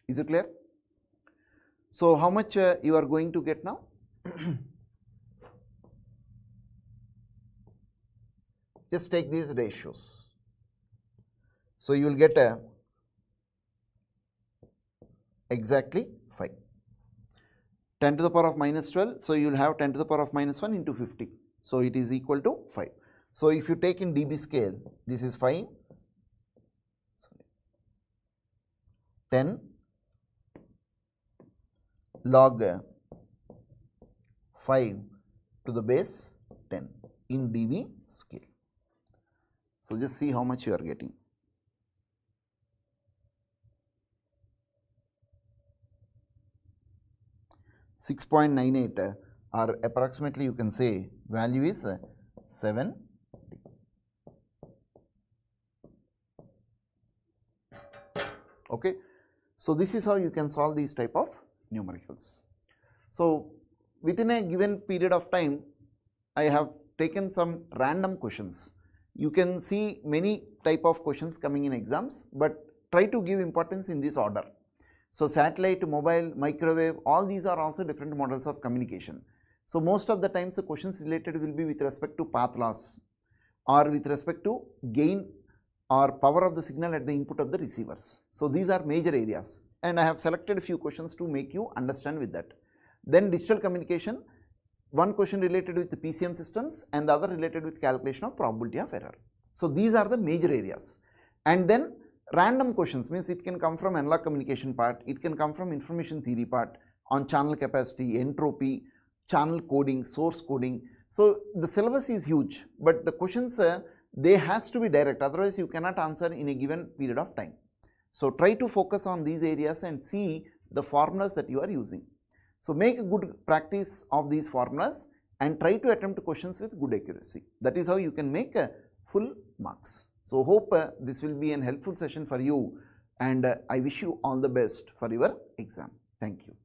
Is it clear? So, how much you are going to get now? Just take these ratios. So, you will get exactly 5. 10 to the power of minus 12. So, you will have 10 to the power of minus 1 into 50. So, it is equal to 5. So, if you take in dB scale, this is 5, 10 log 5 to the base 10 in dB scale. So, just see how much you are getting. .98 or approximately you can say value is 7. Okay. So, this is how you can solve these type of numericals. So, within a given period of time, I have taken some random questions. You can see many type of questions coming in exams, but try to give importance in this order. So, satellite, mobile, microwave, all these are also different models of communication. So, most of the times the questions related will be with respect to path loss or with respect to gain or power of the signal at the input of the receivers. So, these are major areas, and I have selected a few questions to make you understand with that. Then digital communication, one question related with the PCM systems and the other related with calculation of probability of error. So, these are the major areas. And then random questions means it can come from analog communication part, it can come from information theory part on channel capacity, entropy, channel coding, source coding. So, the syllabus is huge, but the questions they has to be direct, otherwise you cannot answer in a given period of time. So, try to focus on these areas and see the formulas that you are using. So, make a good practice of these formulas and try to attempt questions with good accuracy. That is how you can make full marks. So, hope this will be an helpful session for you, and I wish you all the best for your exam. Thank you.